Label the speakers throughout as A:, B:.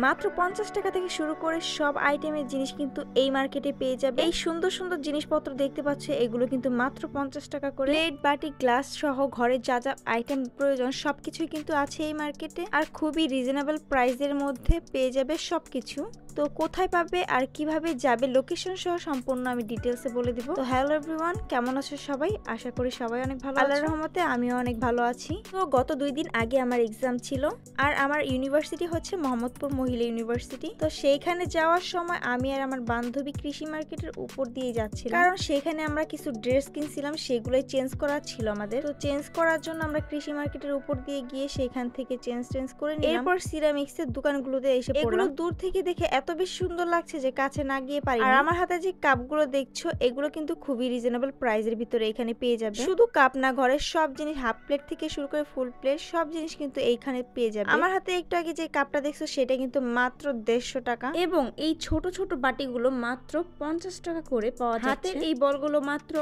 A: মাত্র 50 টাকা থেকে শুরু করে সব আইটেমের জিনিস কিন্তু এই মার্কেটে পেয়ে যাবে। এই সুন্দর সুন্দর জিনিসপত্র দেখতে পাচ্ছে, এগুলো কিন্তু মাত্র 50 টাকা করে। প্লেট, বাটি, গ্লাস সহ ঘরে যা যা আইটেম প্রয়োজন সবকিছুই কিন্তু আছে এই মার্কেটে, আর খুবই রিজনেবল প্রাইসের মধ্যে পেয়ে যাবে সবকিছু। তো কোথায় পাবে আর কিভাবে যাবে লোকেশন সহ সম্পূর্ণ আমি ডিটেলসে বলে দিব। তো হ্যালো এভরিওয়ান, কেমন আছো সবাই? আশা করি সবাই অনেক ভালো, আল্লাহর রহমতে আমিও অনেক ভালো আছি। তো গত 2 দিন আগে আমার এক্সাম ছিল, আর আমার ইউনিভার্সিটি হচ্ছে মোহাম্মদপুর মহিলা ইউনিভার্সিটি। তো সেইখানে যাওয়ার সময় আমি আর আমার বান্ধবী কৃষি মার্কেটের উপর দিয়ে যাচ্ছিলাম, কারণ সেখানে আমরা কিছু ড্রেস কিনছিলাম, সেগুলোই চেঞ্জ করার ছিল আমাদের। তো চেঞ্জ করার জন্য আমরা কৃষি মার্কেটের উপর দিয়ে গিয়ে সেখান থেকে চেঞ্জ করে নিলাম। এরপর সিরামিক্সের দোকানগুলোতে এসে পড়লাম। দূর থেকে দেখে এত বেশি সুন্দর লাগছে যে কাছে না গিয়ে পারি। আর আমার হাতে যে কাপগুলো দেখছো, এগুলো কিন্তু খুবই রিজনেবল প্রাইসের ভিতরে এখানে পেয়ে যাবে। শুধু কাপ না, ঘরের সব জিনিস, হাফ প্লেট থেকে শুরু করে ফুল প্লেট সব জিনিস কিন্তু এইখানে পেয়ে যাবে। আমার হাতে একটু আগে যে কাপটা দেখছো সেটা কিন্তু মাত্র 150 টাকা, এবং এই ছোট ছোট বাটিগুলো মাত্র 50 টাকা করে পাওয়া যাচ্ছে। হাতের এই বলগুলো মাত্র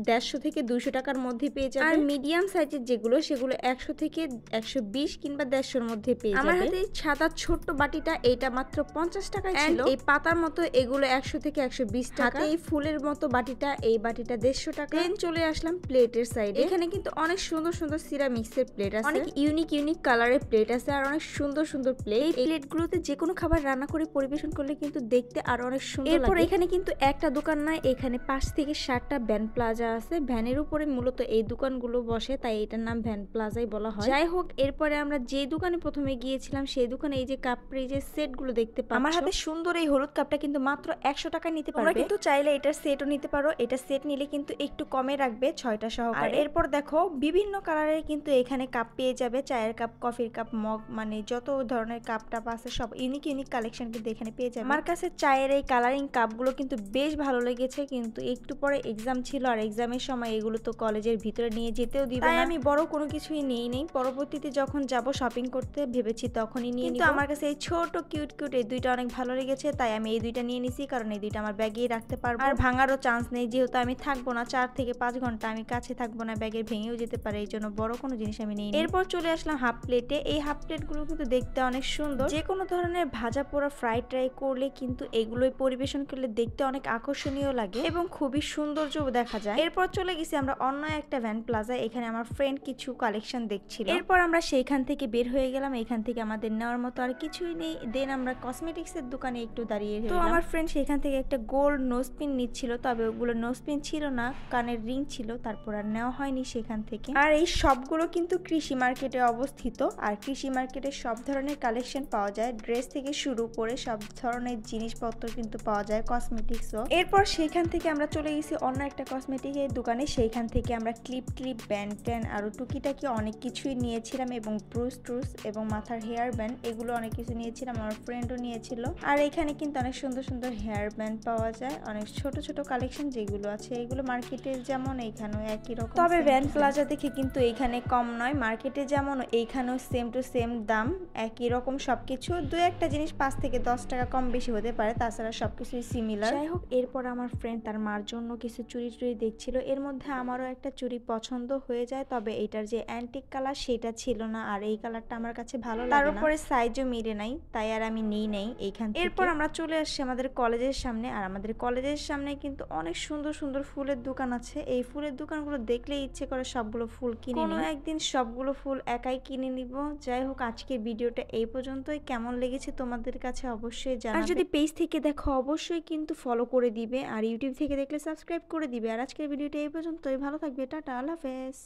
A: 150 থেকে 200 টাকার মধ্যে পেয়ে যাবে। আর মিডিয়াম সাইজের যেগুলো, সেগুলো 100 থেকে 120 কিংবা 150-র মধ্যে পেয়ে যাবে। আমার হাতে সাদা ছোট্ট বাটিটা, এটা মাত্র 50 টাকায় ছিল। এই পাতার মতো এগুলো 100 থেকে 120 টাকা। এই ফুলের মতো বাটিটা, এই বাটিটা 150 টাকা। দেন চলে আসলাম প্লেটের সাইডে। এখানে কিন্তু অনেক সুন্দর সুন্দর সিরামিক্সের প্লেট আছে, অনেক ইউনিক কালারের প্লেট আছে, আর অনেক সুন্দর সুন্দর প্লেট। এই প্লেটগুলোতে যে কোনো খাবার রান্না করে পরিবেশন করলে কিন্তু দেখতে আরো অনেক সুন্দর লাগে। এরপর এখানে কিন্তু একটা দোকান নয়, এখানে 5 থেকে 7টা ভ্যান প্লাজা আছে। ভ্যানের উপরে মূলত এই দোকানগুলো বসে, তাই এটার নাম ভ্যান প্লাজাই বলা হয়। যাই হোক, এরপরে আমরা যে দোকানে প্রথমে গিয়েছিলাম সেই দোকানে এই যে কাপড়ের যে সেটগুলো দেখতে পাচ্ছ, আমার হাতে সুন্দর এই হলুদ কাপটা কিন্তু মাত্র 100 টাকায় নিতে পারবে। তোমরা কিন্তু চাইলে এটার সেটও নিতে পারো। এটা সেট নিলে কিন্তু একটু কমে রাখবে 6টা সহকারে। আর এরপর দেখো বিভিন্ন কালারের কিন্তু এখানে কাপ পেয়ে যাবে, চায়ের কাপ, কফির কাপ, মগ, মানে যত ধরনের কাপ টাপ আছে সব ইউনিক কালেকশন কিন্তু এখানে পেয়ে যাবে। আমার কাছে চায়ের এই কালারিং কাপগুলো কিন্তু বেশ ভালো লেগেছে, কিন্তু একটু পরে এক্সাম ছিল, আর এক্সামের সময় এগুলো তো কলেজের ভিতরে নিয়ে যেতেও দিবে না, তাই আমি বড় কোনো কিছুই নেই। পরবর্তীতে যখন যাব শপিং করতে ভেবেছি তখনই নিয়ে নিব। কিন্তু আমার কাছে এই ছোট কিউট এই দুইটা অনেক ভালো লেগেছে, তাই আমি এই দুইটা নিয়ে নিছি, কারণ এই দুইটা আমার ব্যাগেই রাখতে পারবো, আর ভাঙারও চান্স নেই। যেহেতু আমি থাকবো না 4 থেকে 5 ঘন্টা, আমি কাছে থাকবো না, ব্যাগের ভেঙেও যেতে পারে, এই জন্য বড় কোনো জিনিস আমি নেই। এরপর চলে আসলাম হাফ প্লেটে। এই হাফ প্লেটগুলো কিন্তু দেখতে অনেক সুন্দর। যে কোনো ধরনের ভাজা পোড়া ফ্রাই ট্রাই করলে কিন্তু এগুলোই পরিবেশন করলে দেখতে অনেক আকর্ষণীয় লাগে এবং খুবই সৌন্দর্য দেখা যায়। এরপর চলে গেছি আমরা অন্য একটা ভ্যান প্লাজা। এখানে আমার ফ্রেন্ড কিছু কালেকশন দেখছিল। এরপর আমরা সেইখান থেকে বের হয়ে গেলাম। এখান থেকে আমাদের নেওয়ার মতো আর কিছুই নেই। দেন আমরা কসমেটিক্স এর দোকানে একটু দাঁড়িয়ে, তো আমার ফ্রেন্ড সেখান থেকে একটা গোল্ড নোজপিন নিচ্ছিল, তবে ওগুলো নোজপিন ছিল না, কানের রিং ছিল, তারপর আর নেওয়া হয়নি সেখান থেকে। আর এই সবগুলো কিন্তু কৃষি মার্কেটে অবস্থিত, আর কৃষি মার্কেটে সব ধরনের কালেকশন পাওয়া যায়, ড্রেস থেকে শুরু করে সব ধরনের জিনিসপত্র কিন্তু পাওয়া যায়, কসমেটিক্সও। এরপর সেইখান থেকে আমরা চলে গেছি অন্য একটা কসমেটিকের দোকানে। সেইখান থেকে আমরা ক্লিপ ব্যান্ড ট্যান আরো টুকিটাকি অনেক কিছুই নিয়েছিলাম, এবং ব্রুস ট্রুস এবং মাথার হেয়ার ব্যান্ড, এগুলো অনেক কিছু নিয়েছিলাম, আমার ফ্রেন্ডও নিয়েছিল। আর এখানে কিন্তু অনেক সুন্দর সুন্দর হেয়ার ব্যান্ড পাওয়া যায়, অনেক ছোট ছোট কালেকশন যেগুলো আছে, এগুলো মার্কেটে যেমন এইখানেও একই রকম। তবে ভ্যান প্লাজা দেখে কিন্তু এইখানে কম নয়, মার্কেটে যেমন এইখানেও সেম টু সেম দাম, একই রকম সবকিছু। 2-1টা জিনিস 5 থেকে 10 টাকা কম বেশি হতে পারে, তাছাড়া সবকিছুই সিমিলার। যাই হোক, এরপর আমার ফ্রেন্ড তার মার জন্য কিছু চুড়ি দেখছিল। এর মধ্যে আমারও একটা চুড়ি পছন্দ হয়ে যায়, তবে এটার যে অ্যান্টিক কালার সেটা ছিল না, আর এই কালারটা আমার কাছে ভালো লাগে না, তার উপরে সাইজও মিলে নাই, তাই আর আমি নেই এইখান থেকে। এরপর আমরা চলে আসছি আমাদের কলেজের সামনে, আর আমাদের কলেজের সামনে কিন্তু অনেক সুন্দর সুন্দর ফুলের দোকান আছে। এই ফুলের দোকানগুলো দেখলেই ইচ্ছে করে সবগুলো ফুল কিনে নিই, একদিন সবগুলো ফুল একাই কিনে নিব। যাই হোক, আজকের ভিডিওটা এই পর্যন্তই। কেমন লেগেছে তোমাদের কাছে অবশ্যই জানাবে, আর যদি পেজ থেকে দেখো অবশ্যই কিন্তু ফলো করে দিবে, আর ইউটিউব থেকে দেখলে সাবস্ক্রাইব করে দিবে। আর আজকের ভিডিওটা এই পর্যন্তই। ভালো থাকবে, টাটা, আল্লাহ হাফেজ।